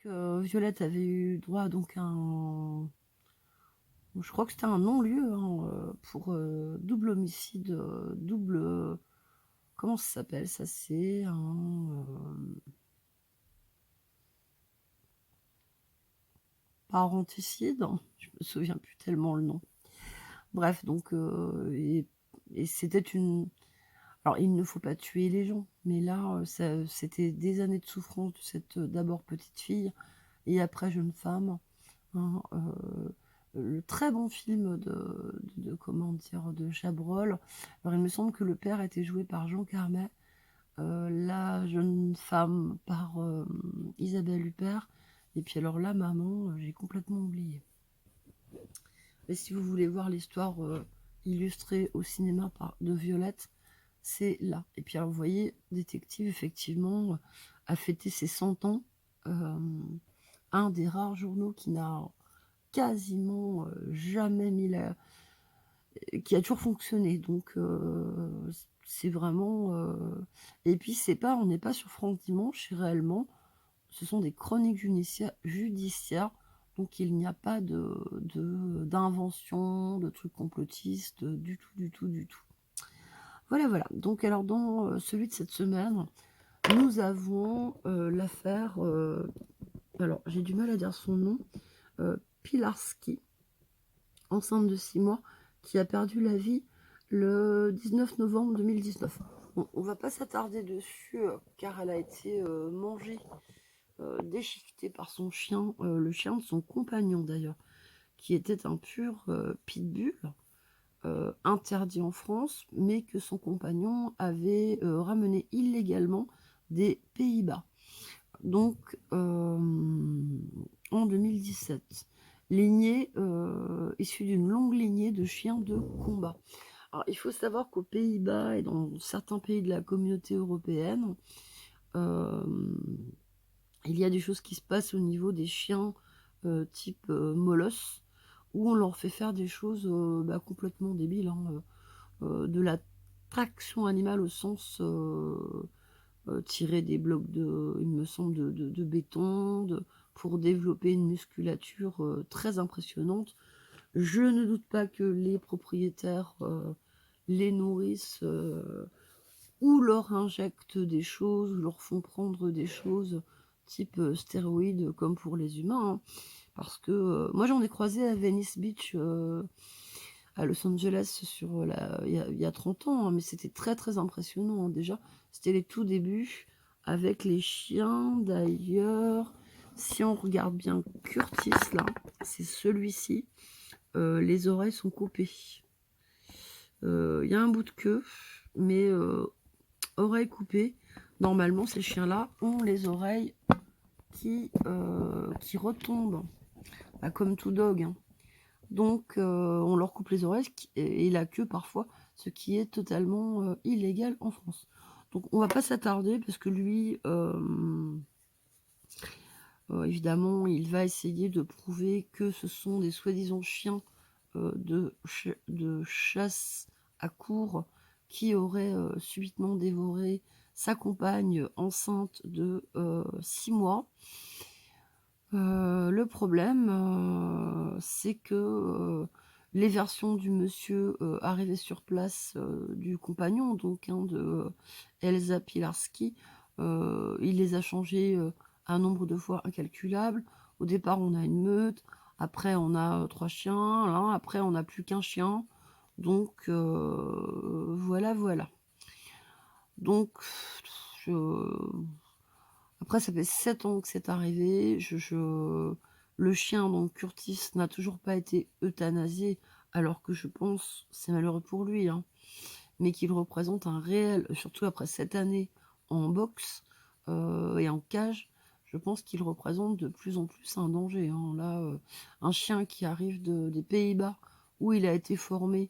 Violette avait eu droit donc à un... Je crois que c'était un non-lieu hein, pour double homicide, double... Comment ça s'appelle ça? C'est un... parenticide. Je me souviens plus tellement le nom. Bref, donc... et c'était une... Alors, il ne faut pas tuer les gens, mais là, c'était des années de souffrance de cette d'abord petite fille et après jeune femme. Hein, le très bon film comment dire, de Chabrol. Alors, il me semble que le père était joué par Jean Carmet, la jeune femme par Isabelle Huppert, et puis alors la maman, j'ai complètement oublié. Mais si vous voulez voir l'histoire illustrée au cinéma de Violette, c'est là. Et puis alors, vous voyez, Détective, effectivement, a fêté ses 100 ans. Un des rares journaux qui n'a quasiment jamais mis la... qui a toujours fonctionné. Donc, c'est vraiment... Et puis, c'est pas, on n'est pas sur France Dimanche, réellement, ce sont des chroniques judiciaires. Donc, il n'y a pas d'invention, de trucs complotistes, du tout, du tout, du tout. Voilà, voilà. Donc, alors, dans celui de cette semaine, nous avons l'affaire... alors, j'ai du mal à dire son nom. Pilarski, enceinte de 6 mois, qui a perdu la vie le 19 novembre 2019. Bon, on va pas s'attarder dessus, car elle a été mangée, déchiquetée par son chien, le chien de son compagnon d'ailleurs, qui était un pur pitbull. Interdit en France, mais que son compagnon avait ramené illégalement des Pays-Bas. Donc, en 2017, issue d'une longue lignée de chiens de combat. Alors, il faut savoir qu'aux Pays-Bas et dans certains pays de la communauté européenne, il y a des choses qui se passent au niveau des chiens type molosse, où on leur fait faire des choses complètement débiles, hein, de la traction animale au sens tirer des blocs il me semble, de béton pour développer une musculature très impressionnante. Je ne doute pas que les propriétaires les nourrissent ou leur injectent des choses, ou leur font prendre des choses type stéroïdes comme pour les humains. Hein. Parce que moi j'en ai croisé à Venice Beach à Los Angeles il y a 30 ans, hein, mais c'était très très impressionnant. Hein. Déjà, c'était les tout débuts avec les chiens. D'ailleurs, si on regarde bien Curtis, là, c'est celui-ci. Les oreilles sont coupées. Il y a un bout de queue, mais oreilles coupées. Normalement, ces chiens-là ont les oreilles qui retombent, comme tout dog. Hein. Donc, on leur coupe les oreilles et la queue parfois, ce qui est totalement illégal en France. Donc, on va pas s'attarder parce que lui, évidemment, il va essayer de prouver que ce sont des soi-disant chiens de chasse à courre qui auraient subitement dévoré sa compagne enceinte de 6 mois. Le problème, c'est que les versions du monsieur arrivé sur place, du compagnon, donc de Elsa Pilarski, il les a changés un nombre de fois incalculable. Au départ, on a une meute, après on a 3 chiens, là, après on n'a plus qu'un chien. Donc voilà, voilà. Donc après, ça fait 7 ans que c'est arrivé. Le chien, donc Curtis, n'a toujours pas été euthanasié, alors que je pense, c'est malheureux pour lui, hein, mais qu'il représente un réel, surtout après cette année en boxe et en cage, je pense qu'il représente de plus en plus un danger. Hein. Là, un chien qui arrive des Pays-Bas, où il a été formé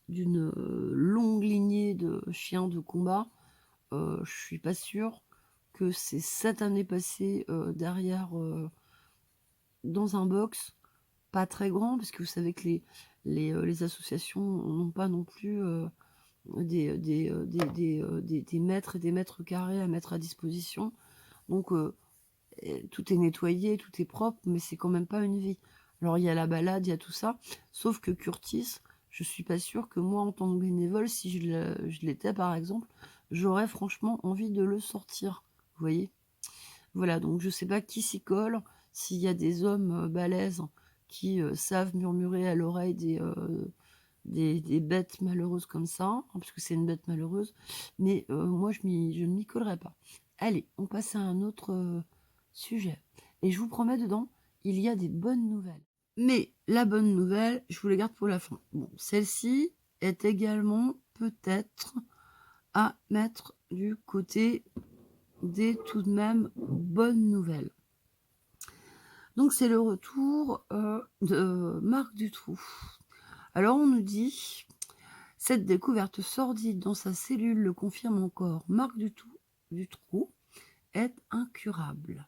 d'une longue lignée de chiens de combat, je suis pas sûre que c'est 7 années passées derrière dans un box pas très grand, parce que vous savez que les associations n'ont pas non plus des mètres et des mètres carrés à mettre à disposition. Donc tout est nettoyé, tout est propre, mais c'est quand même pas une vie. Alors il y a la balade, il y a tout ça, sauf que Curtis, je suis pas sûre que moi, en tant que bénévole, si je l'étais par exemple, j'aurais franchement envie de le sortir. Vous voyez? Voilà, donc je sais pas qui s'y colle, s'il y a des hommes balèzes qui savent murmurer à l'oreille des bêtes malheureuses comme ça, hein, parce que c'est une bête malheureuse, mais moi je ne m'y collerai pas. Allez, on passe à un autre sujet. Et je vous promets, dedans, il y a des bonnes nouvelles. Mais la bonne nouvelle, je vous la garde pour la fin. Bon, celle-ci est également peut-être à mettre du côté des tout de même bonnes nouvelles. Donc c'est le retour de Marc Dutroux. Alors on nous dit, cette découverte sordide dans sa cellule le confirme encore, Marc Dutroux est incurable.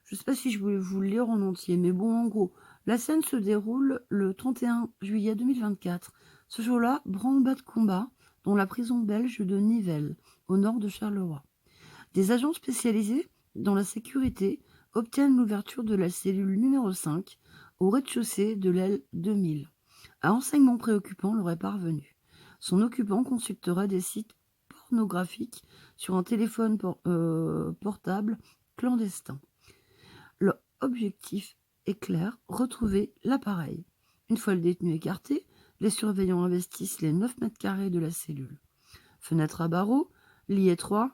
Je ne sais pas si je voulais vous le lire en entier, mais bon, en gros, la scène se déroule le 31 juillet 2024. Ce jour-là, branle-bas de combat dans la prison belge de Nivelles, au nord de Charleroi. Des agents spécialisés dans la sécurité obtiennent l'ouverture de la cellule numéro 5 au rez-de-chaussée de l'aile 2000. Un renseignement préoccupant leur est parvenu. Son occupant consulterait des sites pornographiques sur un téléphone portable clandestin. Leur objectif est clair, retrouver l'appareil. Une fois le détenu écarté, les surveillants investissent les 9 mètres carrés de la cellule. Fenêtre à barreaux, lit étroit,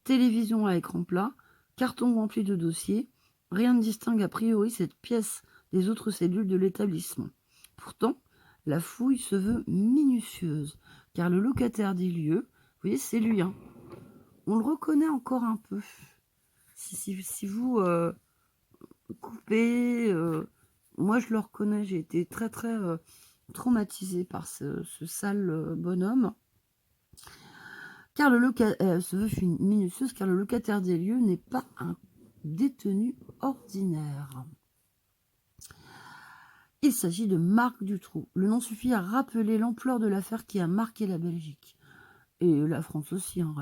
télévision à écran plat, carton rempli de dossiers, rien ne distingue a priori cette pièce des autres cellules de l'établissement. Pourtant, la fouille se veut minutieuse, car le locataire des lieux, vous voyez, c'est lui, hein. On le reconnaît encore un peu. Si vous coupez, moi je le reconnais, j'ai été très très traumatisée par ce sale bonhomme. Car le locataire se veut minutieuse, car le locataire des lieux n'est pas un détenu ordinaire. Il s'agit de Marc Dutroux. Le nom suffit à rappeler l'ampleur de l'affaire qui a marqué la Belgique. Et la France aussi, hein,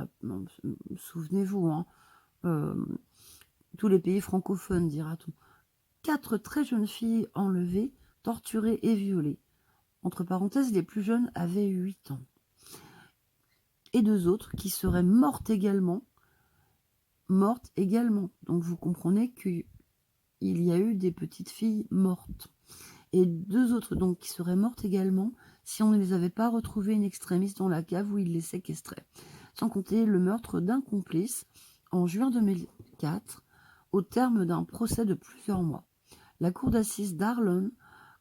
souvenez-vous, hein, tous les pays francophones, dira-t-on. 4 très jeunes filles enlevées, torturées et violées. Entre parenthèses, les plus jeunes avaient 8 ans. Et 2 autres qui seraient mortes également. Donc vous comprenez qu'il y a eu des petites filles mortes. Et 2 autres donc qui seraient mortes également si on ne les avait pas retrouvées in extremis dans la cave où ils les séquestraient. Sans compter le meurtre d'un complice en juin 2004 au terme d'un procès de plusieurs mois. La cour d'assises d'Arlon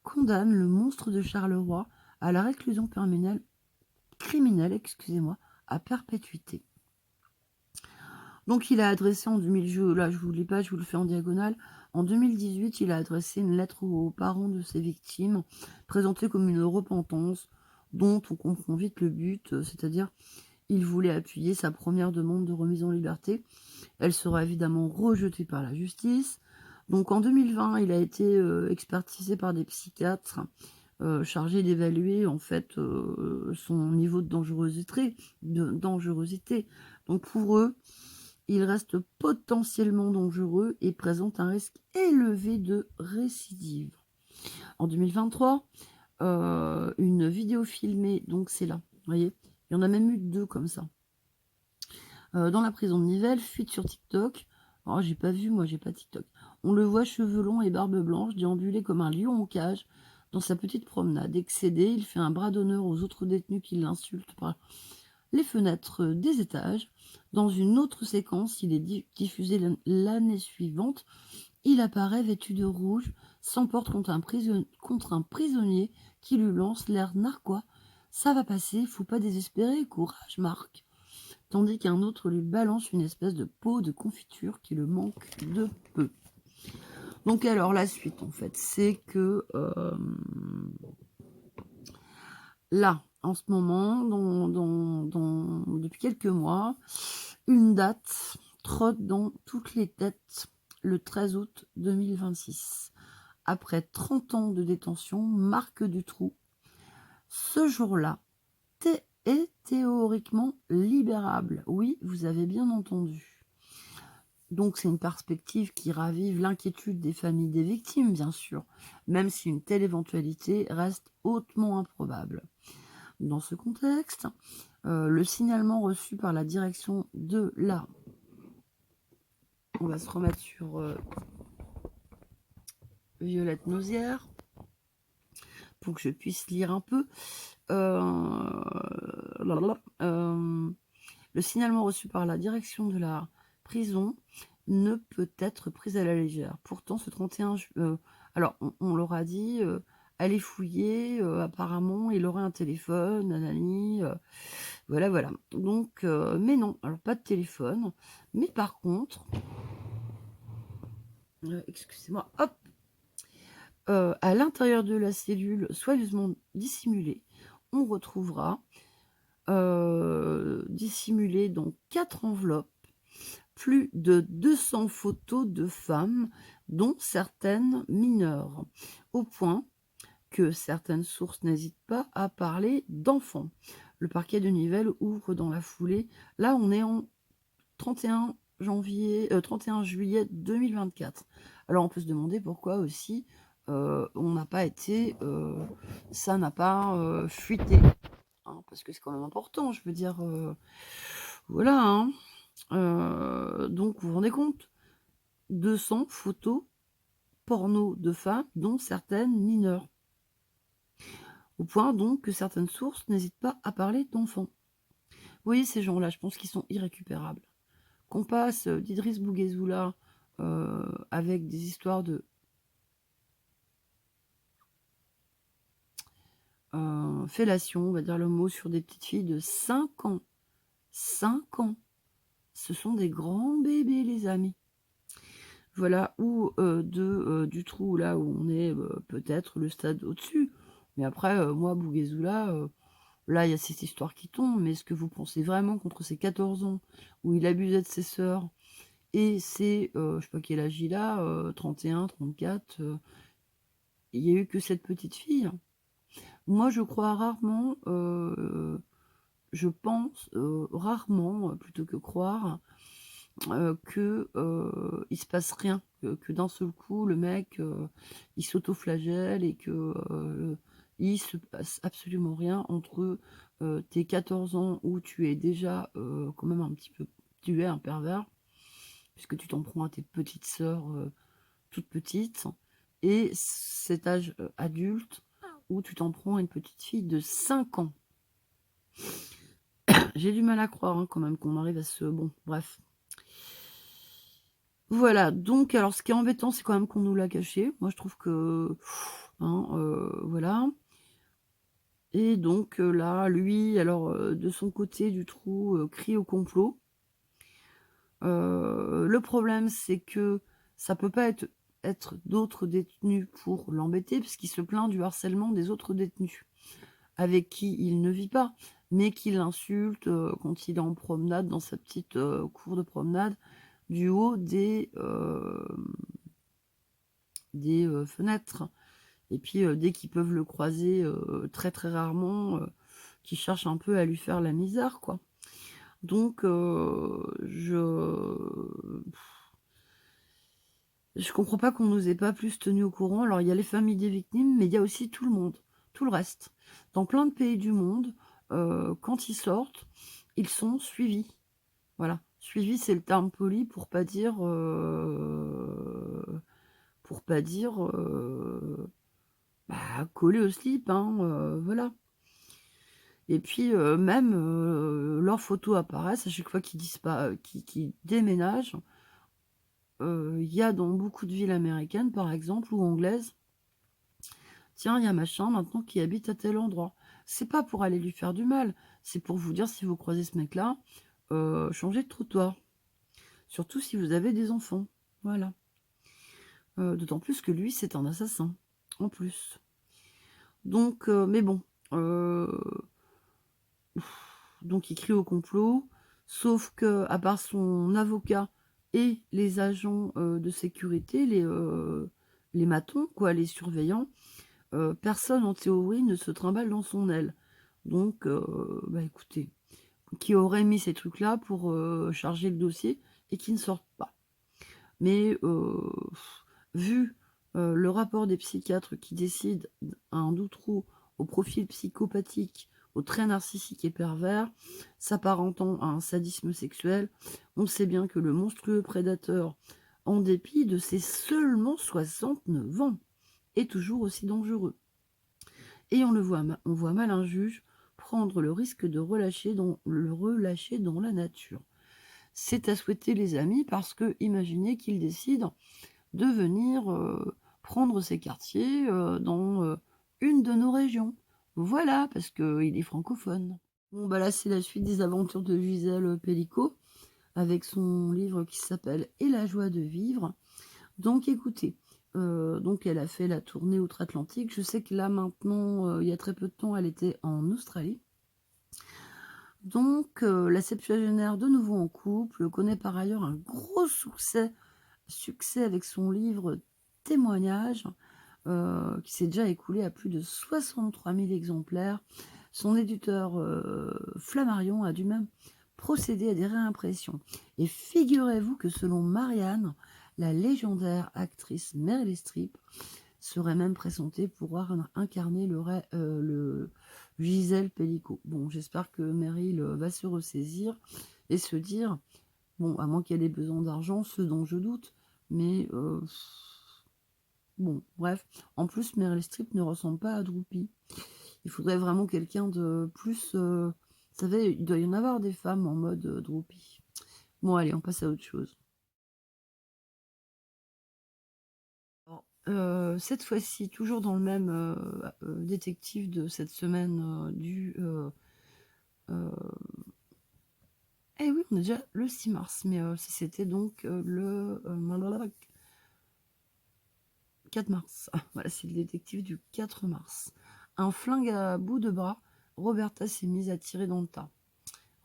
condamne le monstre de Charleroi à la réclusion criminelle, à perpétuité. Donc il a adressé en 2000, là je vous lis pas, je vous le fais en diagonale. En 2018, il a adressé une lettre aux parents de ses victimes, présentée comme une repentance, dont on comprend vite le but, c'est-à-dire il voulait appuyer sa première demande de remise en liberté. Elle sera évidemment rejetée par la justice. Donc en 2020, il a été expertisé par des psychiatres chargés d'évaluer en fait son niveau de dangerosité. Donc pour eux, il reste potentiellement dangereux et présente un risque élevé de récidive. En 2023, une vidéo filmée, donc c'est là, vous voyez, il y en a même eu 2 comme ça. Dans la prison de Nivelles, fuite sur TikTok. Oh, j'ai pas vu, moi j'ai pas TikTok. On le voit cheveux longs et barbe blanche, déambuler comme un lion en cage dans sa petite promenade. Excédé, il fait un bras d'honneur aux autres détenus qui l'insultent par les fenêtres des étages. Dans une autre séquence, il est diffusé l'année suivante. Il apparaît vêtu de rouge, s'emporte contre un prisonnier qui lui lance l'air narquois. Ça va passer, faut pas désespérer, courage Marc. Tandis qu'un autre lui balance une espèce de pot de confiture qui le manque de peu. Donc alors la suite en fait, c'est que là, en ce moment, depuis quelques mois, une date trotte dans toutes les têtes, le 13 août 2026. Après 30 ans de détention, Marc Dutroux, ce jour-là, est théoriquement libérable. Oui, vous avez bien entendu. Donc c'est une perspective qui ravive l'inquiétude des familles des victimes, bien sûr, même si une telle éventualité reste hautement improbable. Dans ce contexte, le signalement reçu par la direction de la... On va se remettre sur Violette Nausière pour que je puisse lire un peu. Le signalement reçu par la direction de la prison ne peut être pris à la légère. Pourtant, ce 31 alors, on leur a dit, allez fouiller, apparemment, il aurait un téléphone, nanani, voilà, voilà. Donc, mais non, alors pas de téléphone, mais par contre, excusez-moi, hop, à l'intérieur de la cellule soigneusement dissimulée, on retrouvera dissimulées dans 4 enveloppes, plus de 200 photos de femmes, dont certaines mineures, au point que certaines sources n'hésitent pas à parler d'enfants. Le parquet de Nivelles ouvre dans la foulée. Là, on est en 31 juillet 2024. Alors, on peut se demander pourquoi aussi on n'a pas été, ça n'a pas fuité, hein, parce que c'est quand même important, je veux dire, voilà, hein. Donc, vous vous rendez compte, 200 photos porno de femmes, dont certaines mineures. Au point donc que certaines sources n'hésitent pas à parler d'enfants. Vous voyez ces gens-là, je pense qu'ils sont irrécupérables. Qu'on passe d'Idriss Bouguezoula avec des histoires de fellation, on va dire le mot, sur des petites filles de 5 ans. 5 ans. Ce sont des grands bébés, les amis. Voilà, ou du trou, là où on est peut-être le stade au-dessus. Mais après, moi, Bouguezoula, là, il y a cette histoire qui tombe, mais est-ce que vous pensez vraiment qu'entre ses 14 ans, où il abusait de ses sœurs, et c'est, je sais pas quel âge il a, 31, 34, il n'y a eu que cette petite fille? Moi, je crois rarement, je pense rarement, plutôt que croire, que il se passe rien, que d'un seul coup, le mec, il s'autoflagelle et que il se passe absolument rien entre tes 14 ans où tu es déjà quand même un petit peu, tu es un pervers, puisque tu t'en prends à tes petites sœurs toutes petites, et cet âge adulte où tu t'en prends à une petite fille de 5 ans. J'ai du mal à croire quand même qu'on arrive à ce... Bon, bref. Voilà, donc alors ce qui est embêtant, c'est quand même qu'on nous l'a caché. Moi, je trouve que... hein, voilà. Et donc là, lui, alors de son côté du trou, crie au complot. Le problème, c'est que ça peut pas être d'autres détenus pour l'embêter, puisqu'il se plaint du harcèlement des autres détenus, avec qui il ne vit pas, mais qui l'insulte quand il est en promenade, dans sa petite cour de promenade, du haut des fenêtres. Et puis, dès qu'ils peuvent le croiser très très rarement, qui cherchent un peu à lui faire la misère, quoi. Donc, je comprends pas qu'on nous ait pas plus tenu au courant. Alors, il y a les familles des victimes, mais il y a aussi tout le monde, tout le reste. Dans plein de pays du monde, quand ils sortent, ils sont suivis. Voilà. Suivi, c'est le terme poli pour pas dire... collé au slip, hein, voilà. Et puis, même, leurs photos apparaissent à chaque fois qu'ils déménagent. Il y a dans beaucoup de villes américaines, par exemple, ou anglaises, tiens, il y a machin maintenant qui habite à tel endroit. C'est pas pour aller lui faire du mal, c'est pour vous dire, si vous croisez ce mec-là, changez de trottoir. Surtout si vous avez des enfants. Voilà. D'autant plus que lui, c'est un assassin, en plus. Donc, mais bon. Donc il crie au complot, sauf que à part son avocat et les agents de sécurité, les matons, quoi, les surveillants, personne en théorie ne se trimballe dans son aile. Donc, bah écoutez, qui aurait mis ces trucs-là pour charger le dossier et qui ne sortent pas. Mais vu le rapport des psychiatres qui décident un d'outreau au profil psychopathique, au trait narcissique et pervers, s'apparentant à un sadisme sexuel, on sait bien que le monstrueux prédateur, en dépit de ses seulement 69 ans, est toujours aussi dangereux. Et on voit mal un juge prendre le risque de le relâcher dans la nature. C'est à souhaiter, les amis, parce que imaginez qu'il décide de venir prendre ses quartiers dans une de nos régions. Voilà, parce qu'il est francophone. Bon, bah là, c'est la suite des aventures de Gisèle Pellicot, avec son livre qui s'appelle « Et la joie de vivre ». Donc, écoutez, donc elle a fait la tournée outre-Atlantique. Je sais que là, maintenant, il y a très peu de temps, elle était en Australie. Donc, la septuagénaire, de nouveau en couple, connaît par ailleurs un gros succès avec son livre Témoignages, qui s'est déjà écoulé à plus de 63 000 exemplaires. Son éditeur Flammarion a dû même procéder à des réimpressions. Et figurez-vous que selon Marianne, la légendaire actrice Meryl Streep serait même pressentée pour incarner le Gisèle Pellicot. Bon, j'espère que Meryl va se ressaisir et se dire, bon, à moins qu'elle ait besoin d'argent, ce dont je doute, mais bon, bref. En plus, Meryl Streep ne ressemble pas à Droopy. Il faudrait vraiment quelqu'un de plus... vous savez, il doit y en avoir des femmes en mode Droopy. Bon, allez, on passe à autre chose. Alors, cette fois-ci, toujours dans le même détective de cette semaine eh oui, on est déjà le 6 mars, mais c'était donc le 4 mars. Voilà, c'est le détective du 4 mars. Un flingue à bout de bras, Roberta s'est mise à tirer dans le tas.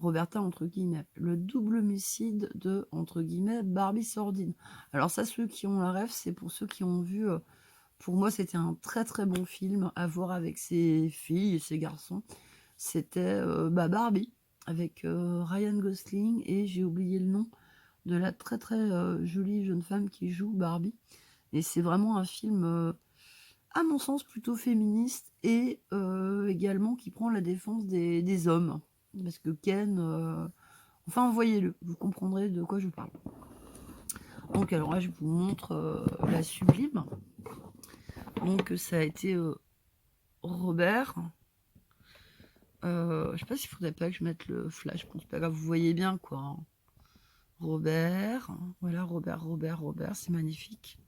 Roberta, entre guillemets, le double homicide de, entre guillemets, Barbie Sordine. Alors ça, ceux qui ont la ref, c'est pour ceux qui ont vu... pour moi, c'était un très très bon film à voir avec ses filles et ses garçons. C'était Barbie, avec Ryan Gosling, et j'ai oublié le nom de la très très jolie jeune femme qui joue Barbie. Et c'est vraiment un film, à mon sens, plutôt féministe, et également qui prend la défense des hommes. Parce que Ken... enfin, voyez-le, vous comprendrez de quoi je parle. Donc, alors là, je vous montre la sublime. Donc, ça a été Robert. Je sais pas s'il faudrait pas que je mette le flash. Bon, c'est pas grave, vous voyez bien, quoi. Hein. Robert. Voilà, Robert, c'est magnifique.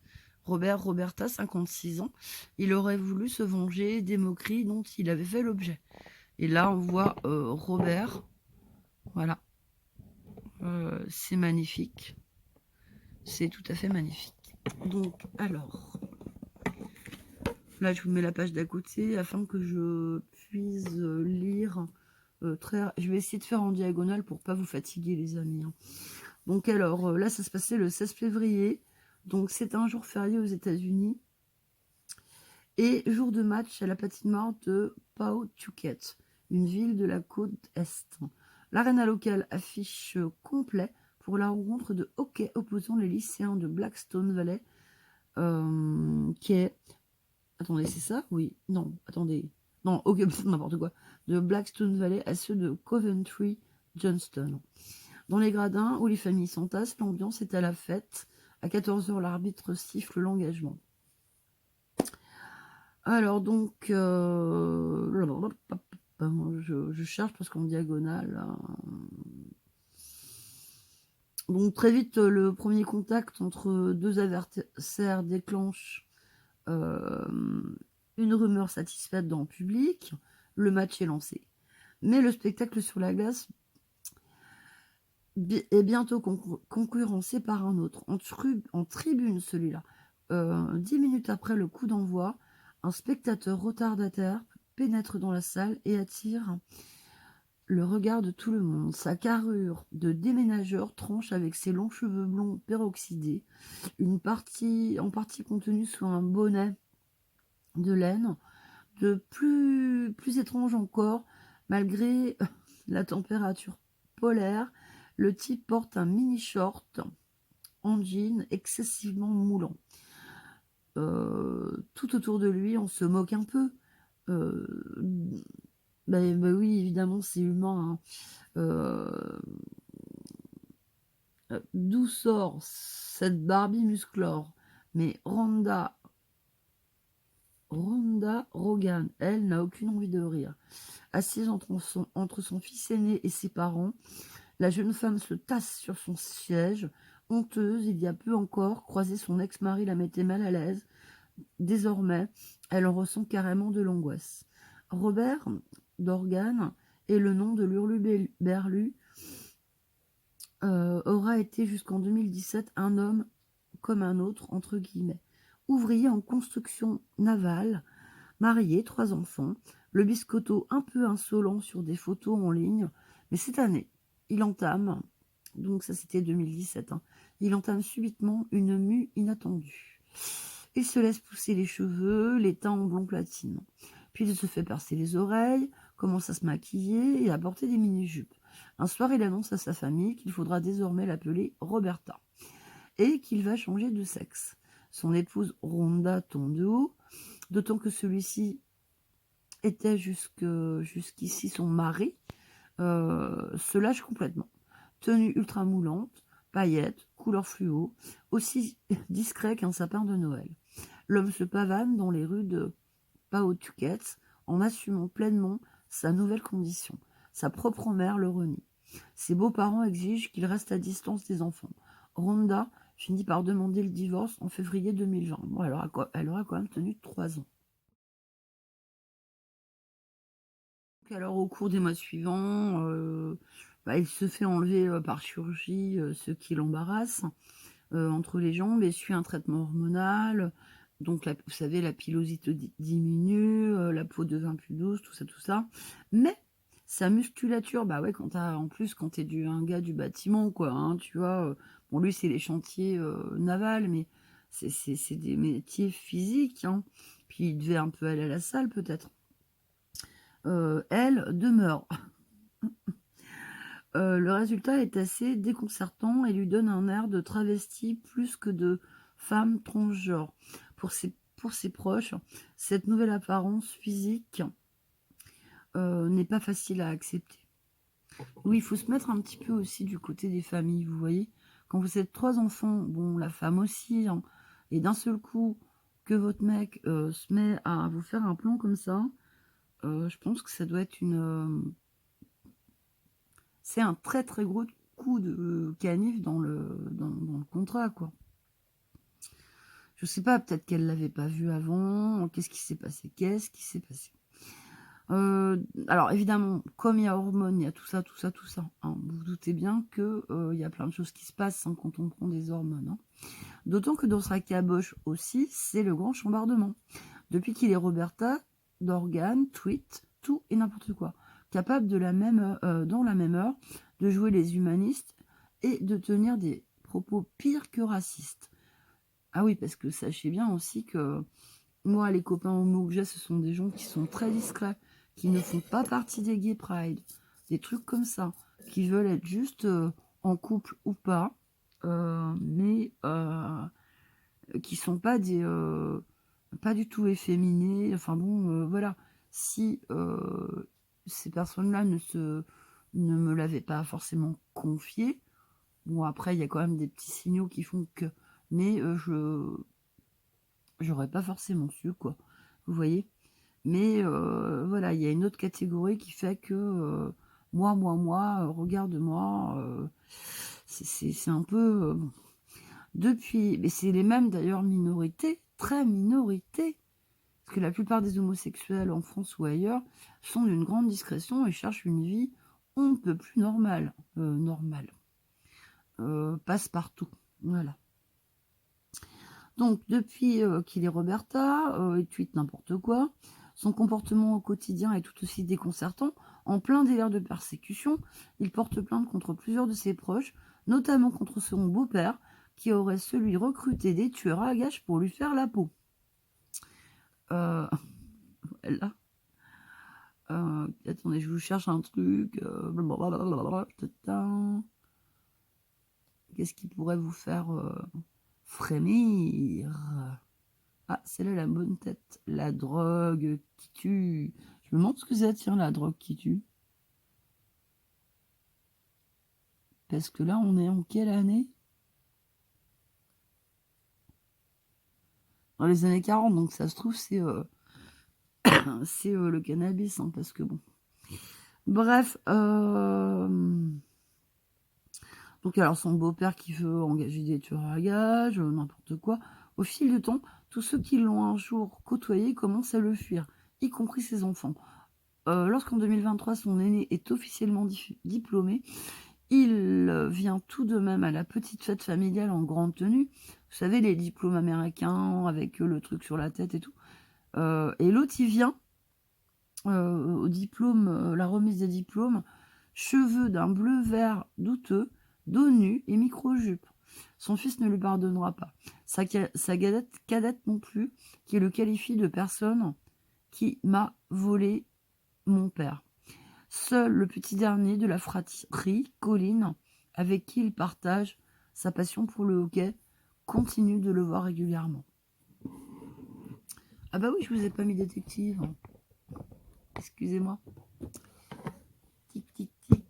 Roberta, 56 ans. Il aurait voulu se venger des moqueries dont il avait fait l'objet. Et là, on voit Robert. Voilà. C'est magnifique. C'est tout à fait magnifique. Donc, alors... Là, je vous mets la page d'à côté afin que je puisse lire très... Je vais essayer de faire en diagonale pour pas vous fatiguer, les amis. Hein. Donc, alors, là, ça se passait le 16 février. Donc, c'est un jour férié aux États-Unis. Et jour de match à la patinoire de Pawtucket, une ville de la côte Est. L'aréna locale affiche complet pour la rencontre de hockey opposant les lycéens de Blackstone Valley, qui est... Attendez, c'est ça? Oui. Non, attendez. Non, ok, n'importe quoi. De Blackstone Valley à ceux de Coventry Johnston. Dans les gradins où les familles s'entassent, l'ambiance est à la fête. À 14 h, l'arbitre siffle l'engagement. Alors donc, je cherche parce qu'en diagonale... Donc très vite, le premier contact entre deux adversaires déclenche une rumeur satisfaite dans le public. Le match est lancé. Mais le spectacle sur la glace est bientôt concurrencé par un autre. En tribune, celui-là. 10 minutes après le coup d'envoi, un spectateur retardataire pénètre dans la salle et attire le regard de tout le monde. Sa carrure de déménageur tranche avec ses longs cheveux blonds peroxydés, en partie contenue sous un bonnet de laine. De plus étrange encore, malgré la température polaire, le type porte un mini short en jean, excessivement moulant. Tout autour de lui, on se moque un peu. Bah oui, évidemment, c'est humain, hein. D'où sort cette Barbie musclore? Mais Rhonda Rogan, elle, n'a aucune envie de rire. Assise entre son fils aîné et ses parents, la jeune femme se tasse sur son siège. Honteuse, il y a peu encore, croiser son ex-mari la mettait mal à l'aise. Désormais, elle en ressent carrément de l'angoisse. Robert Dorgan est le nom de l'hurluberlu, aura été jusqu'en 2017 un homme comme un autre, entre guillemets. Ouvrier en construction navale, marié, 3 enfants, le biscotto un peu insolent sur des photos en ligne, mais cette année, il entame, donc ça c'était 2017, hein, il entame subitement une mue inattendue. Il se laisse pousser les cheveux, les teints en blond platine. Puis il se fait percer les oreilles, commence à se maquiller et à porter des mini-jupes. Un soir, il annonce à sa famille qu'il faudra désormais l'appeler Roberta et qu'il va changer de sexe. Son épouse Rhonda tombe de haut, d'autant que celui-ci était jusqu'ici son mari, se lâche complètement. Tenue ultra moulante, paillettes, couleur fluo, aussi discret qu'un sapin de Noël. L'homme se pavane dans les rues de Pawtucket en assumant pleinement sa nouvelle condition. Sa propre mère le renie. Ses beaux-parents exigent qu'il reste à distance des enfants. Rhonda finit par demander le divorce en février 2020. Bon, elle aura quand même tenu 3 ans. Alors, au cours des mois suivants, il se fait enlever par chirurgie ce qui l'embarrasse entre les jambes et suit un traitement hormonal. Donc, vous savez, la pilosité diminue, la peau devient plus douce, tout ça. Mais sa musculature, bah ouais, en plus, quand t'es un gars du bâtiment, quoi, hein, tu vois, bon, lui, c'est les chantiers navals, mais c'est des métiers physiques, hein. Puis, il devait un peu aller à la salle, peut-être. Elle demeure. Le résultat est assez déconcertant et lui donne un air de travesti plus que de femme transgenre. Pour ses proches, cette nouvelle apparence physique n'est pas facile à accepter. Oui, il faut se mettre un petit peu aussi du côté des familles, vous voyez. Quand vous êtes 3 enfants, bon, la femme aussi, hein, et d'un seul coup, que votre mec se met à vous faire un plan comme ça, je pense que ça doit être c'est un très très gros coup de canif dans le contrat, quoi. Je sais pas, peut-être qu'elle l'avait pas vu avant. Qu'est-ce qui s'est passé? Alors évidemment, comme il y a hormones, il y a tout ça, hein. Vous vous doutez bien que il y a plein de choses qui se passent, hein, quand on prend des hormones, hein. D'autant que dans sa caboche aussi, c'est le grand chambardement. Depuis qu'il est Roberta, d'organes, tweet, tout et n'importe quoi. Capable dans la même heure de jouer les humanistes et de tenir des propos pires que racistes. Ah oui, parce que sachez bien aussi que moi, les copains homo que j'ai, ce sont des gens qui sont très discrets, qui ne font pas partie des gay pride, des trucs comme ça, qui veulent être juste en couple ou pas, mais qui sont pas pas du tout efféminés. Enfin bon, voilà. Si ces personnes-là ne me l'avaient pas forcément confié, bon après il y a quand même des petits signaux qui font que, mais j'aurais pas forcément su, quoi. Vous voyez. Mais voilà, il y a une autre catégorie qui fait que moi, regarde-moi, c'est un peu bon. Depuis, mais c'est les mêmes d'ailleurs minorités, très minorités, parce que la plupart des homosexuels en France ou ailleurs sont d'une grande discrétion et cherchent une vie on ne peut plus normale, passe-partout, voilà. Donc depuis qu'il est Roberta, il tweet n'importe quoi. Son comportement au quotidien est tout aussi déconcertant. En plein délire de persécution, il porte plainte contre plusieurs de ses proches, notamment contre son beau-père, qui aurait celui recruté des tueurs à gages pour lui faire la peau. Voilà. Attendez, je vous cherche un truc. Qu'est-ce qui pourrait vous faire frémir? Ah, c'est là la bonne tête. La drogue qui tue. Je me demande ce que c'est, tiens, la drogue qui tue. Parce que là, on est en quelle année? Dans les années 40, donc ça se trouve, c'est le cannabis, hein, parce que bon. Bref, donc alors son beau-père qui veut engager des tueurs à gages, n'importe quoi. Au fil du temps, tous ceux qui l'ont un jour côtoyé commencent à le fuir, y compris ses enfants. Lorsqu'en 2023, son aîné est officiellement diplômé, il vient tout de même à la petite fête familiale en grande tenue. Vous savez, les diplômes américains avec le truc sur la tête et tout. Et l'autre, il vient au diplôme, la remise des diplômes, cheveux d'un bleu-vert douteux, dos nu et micro-jupe. Son fils ne lui pardonnera pas. Sa cadette non plus, qui le qualifie de personne qui m'a volé mon père. Seul le petit dernier de la fratrie, Colin, avec qui il partage sa passion pour le hockey, continue de le voir régulièrement. Ah bah oui, je vous ai pas mis détective. Excusez-moi. Tic, tic, tic.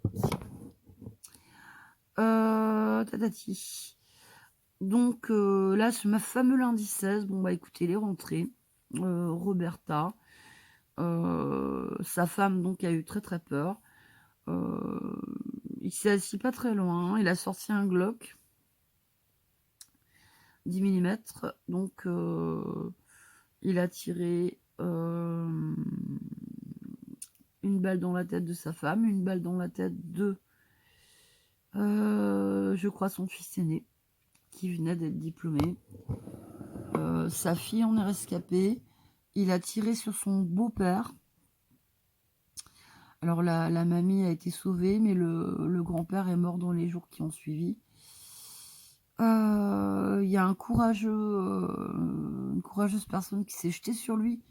Tatati. Donc là, ce fameux lundi 16, bon bah écoutez, les rentrées. Roberta, sa femme donc a eu très très peur. Il s'est assis pas très loin, il a sorti un Glock 10 mm, donc il a tiré une balle dans la tête de sa femme, une balle dans la tête de je crois son fils aîné qui venait d'être diplômé. Sa fille en est rescapée. Il a tiré sur son beau-père. Alors la mamie a été sauvée, mais le grand-père est mort dans les jours qui ont suivi. Il y a une courageuse personne qui s'est jetée sur lui,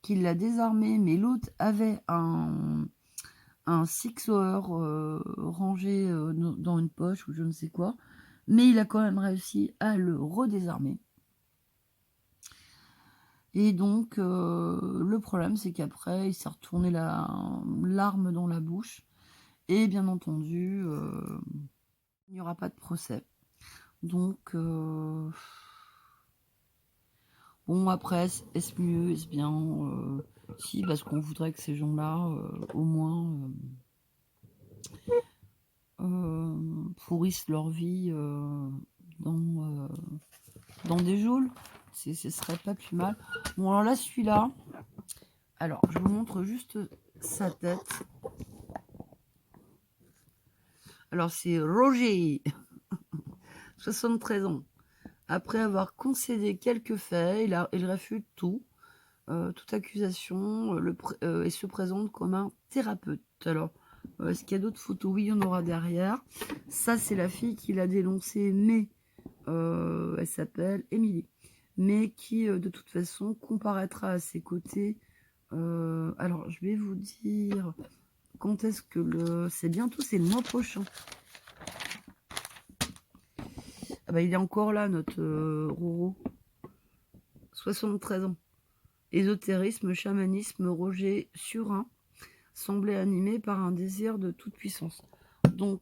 qui l'a désarmé, mais l'autre avait un six-hour rangé dans une poche ou je ne sais quoi, mais il a quand même réussi à le redésarmer. Et donc, le problème, c'est qu'après, il s'est retourné l'arme dans la bouche. Et bien entendu, il n'y aura pas de procès. Donc, bon, après, est-ce mieux, est-ce bien si, parce qu'on voudrait que ces gens-là, au moins, pourrissent leur vie dans des geôles. Ce serait pas plus mal. Bon, alors là, celui-là, alors, je vous montre juste sa tête. Alors, c'est Roger, 73 ans. Après avoir concédé quelques faits, il réfute tout, toute accusation, et se présente comme un thérapeute. Alors, est-ce qu'il y a d'autres photos? Oui, il y en aura derrière. Ça, c'est la fille qui l'a dénoncé, mais elle s'appelle Émilie. Mais qui, de toute façon, comparaîtra à ses côtés. Alors, je vais vous dire quand est-ce que c'est bientôt, c'est le mois prochain. Ah bah, il est encore là, notre Roro. 73 ans. Ésotérisme, chamanisme, Roger Surin semblait animé par un désir de toute puissance. Donc,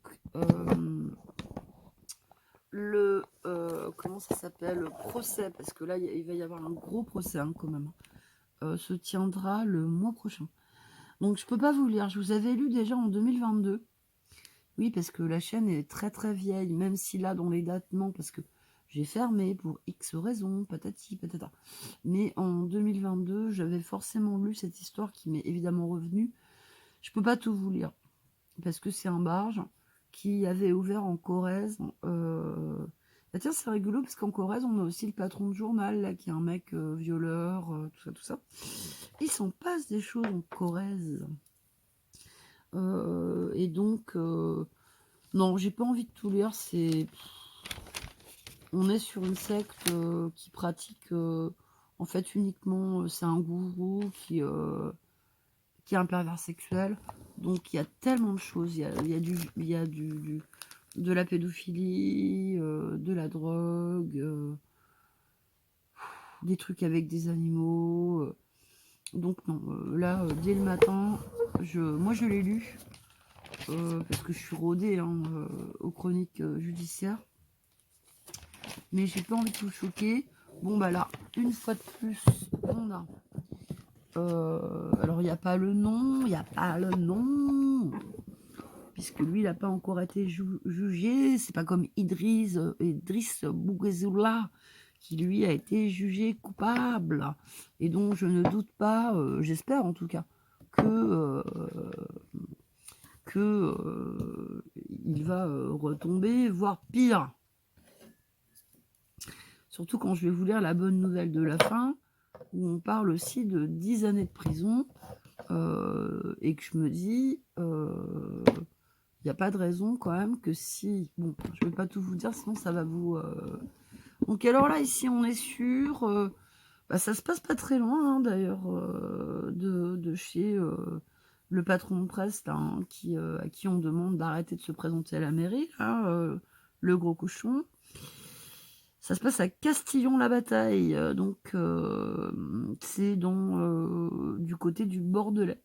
comment ça s'appelle, le procès, parce que là, il va y avoir un gros procès hein, quand même, se tiendra le mois prochain. Donc, je peux pas vous lire. Je vous avais lu déjà en 2022. Oui, parce que la chaîne est très très vieille, même si là, dans les dates, non, parce que j'ai fermé pour X raisons, patati patata. Mais en 2022, j'avais forcément lu cette histoire qui m'est évidemment revenue. Je peux pas tout vous lire, parce que c'est un barge qui avait ouvert en Corrèze. Ah tiens, c'est rigolo, parce qu'en Corrèze, on a aussi le patron de journal, là, qui est un mec violeur, tout ça. Il s'en passe des choses en Corrèze. Et donc, non, j'ai pas envie de tout lire, on est sur une secte qui pratique en fait uniquement, c'est un gourou qui est un pervers sexuel. Donc il y a tellement de choses, il y a de la pédophilie, de la drogue, des trucs avec des animaux. Donc non, là, dès le matin, moi je l'ai lu, parce que je suis rodée hein, aux chroniques judiciaires. Mais j'ai pas envie de vous choquer. Bon bah là, une fois de plus, on a... alors il n'y a pas le nom, puisque lui, il n'a pas encore été jugé. C'est pas comme Idriss Bouguezoula, qui lui a été jugé coupable. Et donc je ne doute pas, j'espère en tout cas, que il va retomber, voire pire. Surtout quand je vais vous lire la bonne nouvelle de la fin, où on parle aussi de 10 années de prison, et que je me dis, il n'y a pas de raison quand même que si... Bon, je ne vais pas tout vous dire, sinon ça va vous... Donc alors là, ici, on est sûr... bah, ça se passe pas très loin, hein, d'ailleurs, de chez le patron de presse, là, hein, à qui on demande d'arrêter de se présenter à la mairie, là, le gros cochon. Ça se passe à Castillon-la-Bataille, donc c'est du côté du Bordelais.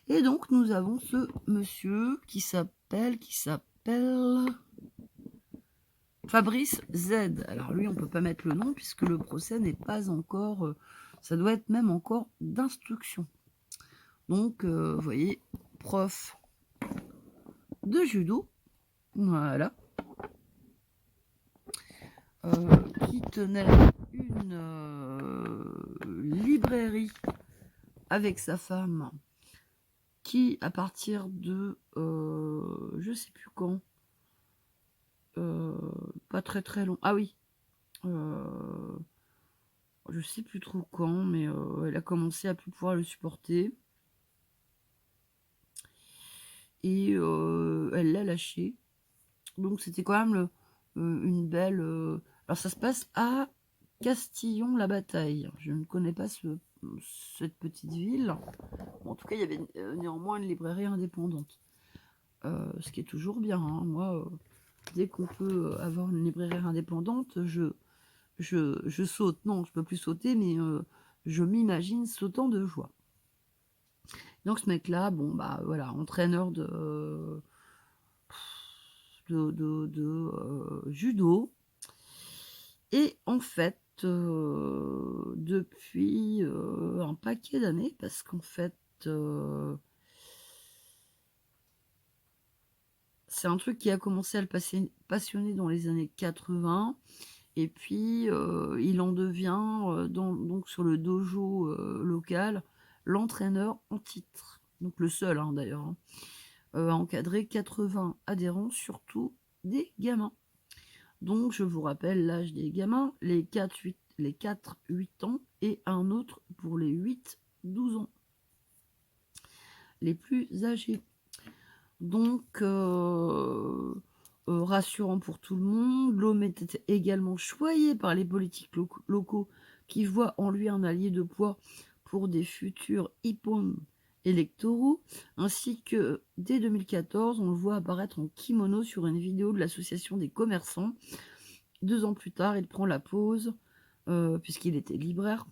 Et donc nous avons ce monsieur qui s'appelle Fabrice Z. Alors lui, on peut pas mettre le nom puisque le procès n'est pas encore, ça doit être même encore d'instruction. Donc vous voyez, prof de judo, voilà. Qui tenait une librairie avec sa femme, qui à partir de je sais plus quand, pas très très long, ah oui, je sais plus trop quand, mais elle a commencé à plus pouvoir le supporter et elle l'a lâché. Donc c'était quand même une belle... Alors ça se passe à Castillon-la-Bataille. Je ne connais pas cette petite ville. Bon, en tout cas, il y avait néanmoins une librairie indépendante. Ce qui est toujours bien. Hein. Moi, dès qu'on peut avoir une librairie indépendante, je saute. Non, je peux plus sauter, mais je m'imagine sautant de joie. Donc ce mec-là, bon, bah voilà, entraîneur de judo. Et en fait, depuis un paquet d'années, parce qu'en fait, c'est un truc qui a commencé à le passionner dans les années 80, et puis il en devient, donc sur le dojo local, l'entraîneur en titre. Donc le seul, hein, d'ailleurs, hein, à encadrer 80 adhérents, surtout des gamins. Donc, je vous rappelle l'âge des gamins, les 4-8 ans, et un autre pour les 8-12 ans, les plus âgés. Donc, rassurant pour tout le monde, l'homme était également choyé par les politiques locaux qui voient en lui un allié de poids pour des futurs hippons électoraux, ainsi que dès 2014, on le voit apparaître en kimono sur une vidéo de l'association des commerçants. 2 ans plus tard, il prend la pause, puisqu'il était libraire,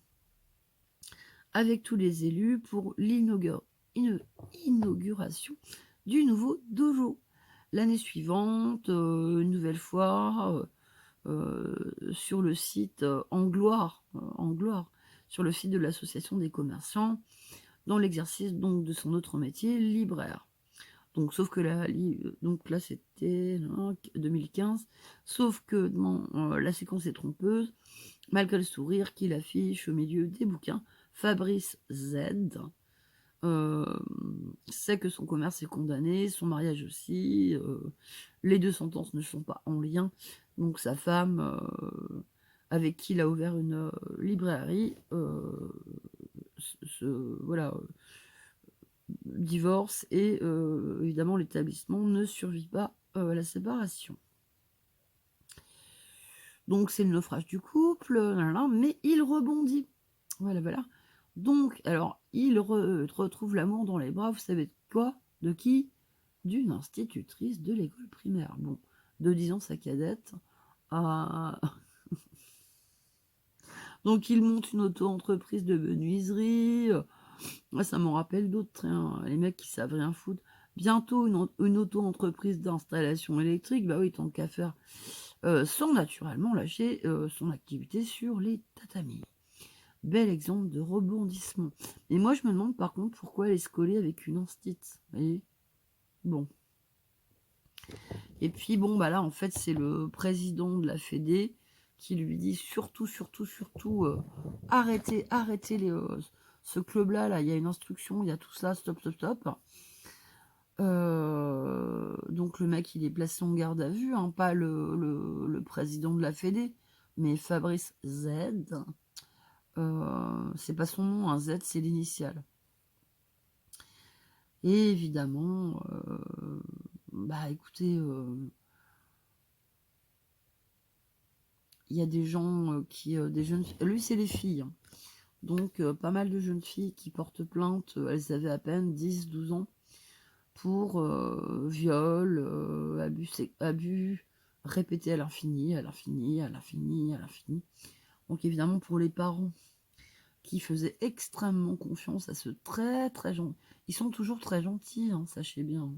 avec tous les élus pour l'inauguration du nouveau dojo. L'année suivante, une nouvelle fois, sur le site en gloire, sur le site de l'association des commerçants, dans l'exercice donc de son autre métier, libraire. Donc, sauf que donc là, c'était 2015. Sauf que la séquence est trompeuse. Malgré le sourire qu'il affiche au milieu des bouquins, Fabrice Z sait que son commerce est condamné, son mariage aussi. Les 2 sentences ne sont pas en lien. Donc, sa femme, avec qui il a ouvert une librairie, voilà, divorce, et évidemment l'établissement ne survit pas à la séparation. Donc c'est le naufrage du couple, mais il rebondit. Voilà. Donc, alors, il retrouve l'amour dans les bras, vous savez de quoi? De qui? d'une institutrice de l'école primaire. Bon, de 10 ans sa cadette. Donc il monte une auto-entreprise de menuiserie. Moi, ça m'en rappelle d'autres, hein, les mecs qui savent rien foutre. Bientôt une auto-entreprise d'installation électrique. Bah oui, tant qu'à faire. Sans naturellement lâcher son activité sur les tatamis. Bel exemple de rebondissement. Et moi, je me demande par contre pourquoi elle est collée avec une instite. Vous voyez ? Bon. Et puis, bon, bah là, en fait, c'est le président de la Fédé qui lui dit surtout, arrêtez ce club-là, là, il y a une instruction, il y a tout ça, stop. Donc le mec, il est placé en garde à vue, hein, pas le président de la Fédé, mais Fabrice Z. C'est pas son nom, un Z, c'est l'initiale. Et évidemment, bah écoutez, il y a des gens des jeunes filles, lui c'est les filles, hein. Donc pas mal de jeunes filles qui portent plainte, elles avaient à peine 10-12 ans, pour viol, abus répétés à l'infini. Donc évidemment pour les parents qui faisaient extrêmement confiance à ce très très gentil, ils sont toujours très gentils, hein, sachez bien.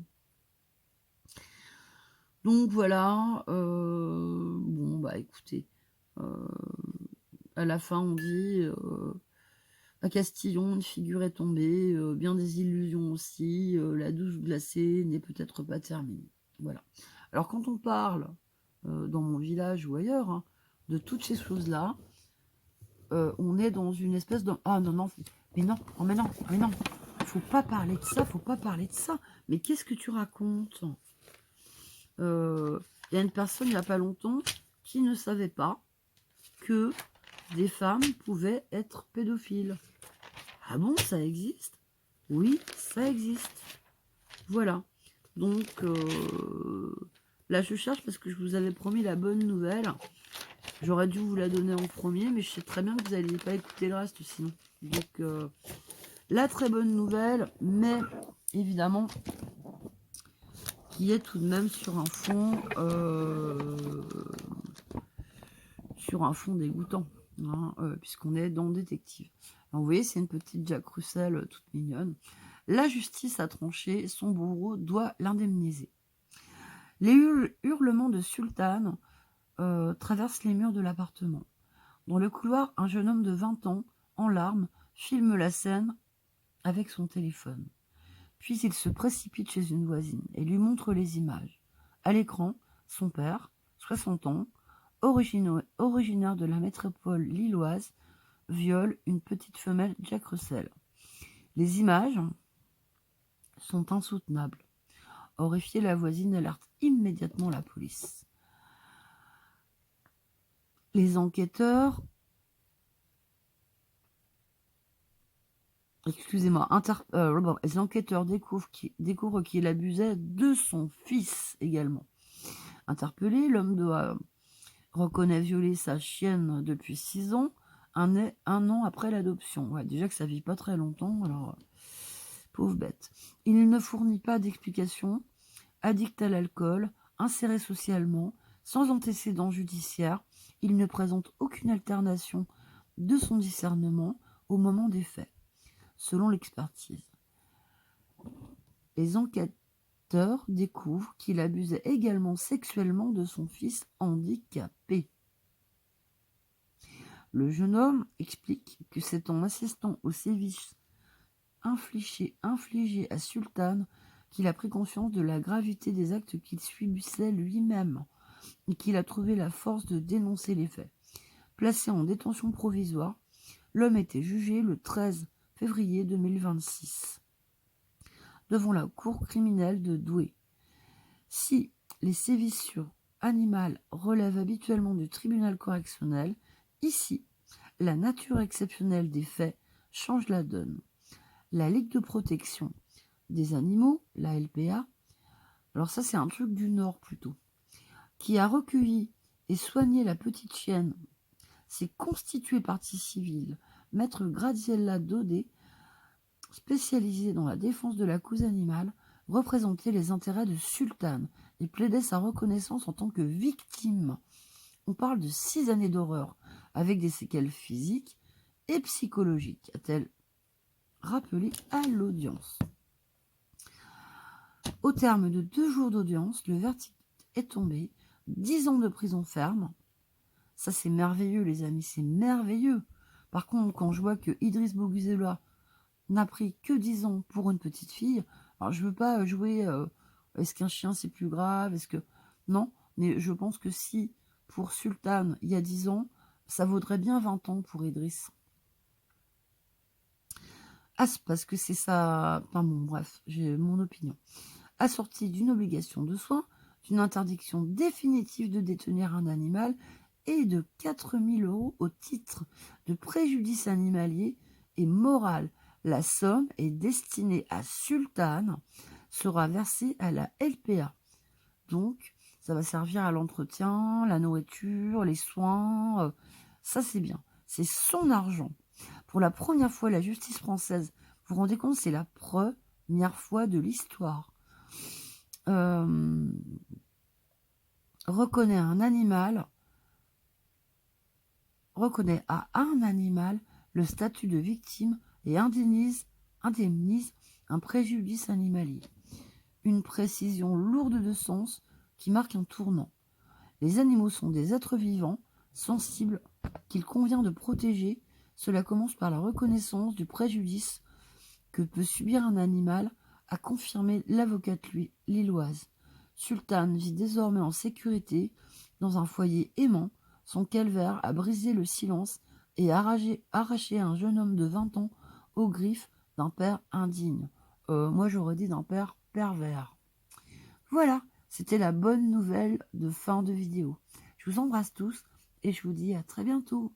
Donc voilà, bon bah écoutez, à la fin on dit à Castillon une figure est tombée, bien des illusions aussi, la douche glacée n'est peut-être pas terminée. Voilà. Alors quand on parle dans mon village ou ailleurs, hein, de toutes ces choses-là, on est dans une espèce de... Ah non, mais non, faut pas parler de ça, mais qu'est-ce que tu racontes? Il y a une personne il n'y a pas longtemps qui ne savait pas que des femmes pouvaient être pédophiles. Ah bon, ça existe? Oui, ça existe. Voilà. Donc, là, je cherche parce que je vous avais promis la bonne nouvelle. J'aurais dû vous la donner en premier, mais je sais très bien que vous n'allez pas écouter le reste sinon. Donc, la très bonne nouvelle, mais évidemment, qui est tout de même sur un fond dégoûtant, hein, puisqu'on est dans détective. Alors, vous voyez, c'est une petite Jack Russell toute mignonne. La justice a tranché, son bourreau doit l'indemniser. Les hurlements de Sultane traversent les murs de l'appartement. Dans le couloir, un jeune homme de 20 ans, en larmes, filme la scène avec son téléphone. Puis il se précipite chez une voisine et lui montre les images. À l'écran, son père, 60 ans, originaire de la métropole lilloise, viole une petite femelle Jack Russell. Les images sont insoutenables. Horrifiée, la voisine alerte immédiatement la police. Les enquêteurs découvrent qu'il abusait de son fils également. Interpellé, l'homme reconnaît violer sa chienne depuis 6 ans, un an après l'adoption. Ouais, déjà que ça vit pas très longtemps, alors pauvre bête. Il ne fournit pas d'explication, addict à l'alcool, inséré socialement, sans antécédent judiciaire, il ne présente aucune alternation de son discernement au moment des faits. Selon l'expertise, les enquêteurs découvrent qu'il abusait également sexuellement de son fils handicapé. Le jeune homme explique que c'est en assistant aux sévices infligés à Sultane qu'il a pris conscience de la gravité des actes qu'il subissait lui-même et qu'il a trouvé la force de dénoncer les faits. Placé en détention provisoire, l'homme était jugé le 13 février 2026 devant la cour criminelle de Douai. Si les sévices sur animal relèvent habituellement du tribunal correctionnel, ici, la nature exceptionnelle des faits change la donne. La Ligue de protection des animaux, la LPA, alors ça c'est un truc du Nord plutôt, qui a recueilli et soigné la petite chienne, s'est constituée partie civile, maître Graziella Daudet, spécialisée dans la défense de la cause animale, représentait les intérêts de Sultan et plaidait sa reconnaissance en tant que victime. On parle de 6 années d'horreur, avec des séquelles physiques et psychologiques, a-t-elle rappelé à l'audience. Au terme de 2 jours d'audience, le verdict est tombé, 10 ans de prison ferme. Ça, c'est merveilleux, les amis, c'est merveilleux. Par contre, quand je vois que Idriss Bouguizola n'a pris que 10 ans pour une petite fille, alors je veux pas jouer est-ce qu'un chien c'est plus grave, est-ce que... Non, mais je pense que si pour Sultan, il y a 10 ans, ça vaudrait bien 20 ans pour Idriss. Ah, c'est parce que c'est ça... Enfin bon, bref, j'ai mon opinion. Assorti d'une obligation de soins, d'une interdiction définitive de détenir un animal et de 4 000 € au titre de préjudice animalier et moral. La somme est destinée à Sultan, sera versée à la LPA. Donc, ça va servir à l'entretien, la nourriture, les soins. Ça, c'est bien. C'est son argent. Pour la première fois, la justice française, vous vous rendez compte, c'est la première fois de l'histoire, reconnaît à un animal le statut de victime et indemnise un préjudice animalier. Une précision lourde de sens qui marque un tournant. Les animaux sont des êtres vivants, sensibles, qu'il convient de protéger. Cela commence par la reconnaissance du préjudice que peut subir un animal, a confirmé l'avocate lilloise. Sultan vit désormais en sécurité dans un foyer aimant. Son calvaire a brisé le silence et arraché un jeune homme de 20 ans aux griffes d'un père indigne. Moi, j'aurais dit d'un père pervers. Voilà, c'était la bonne nouvelle de fin de vidéo. Je vous embrasse tous et je vous dis à très bientôt.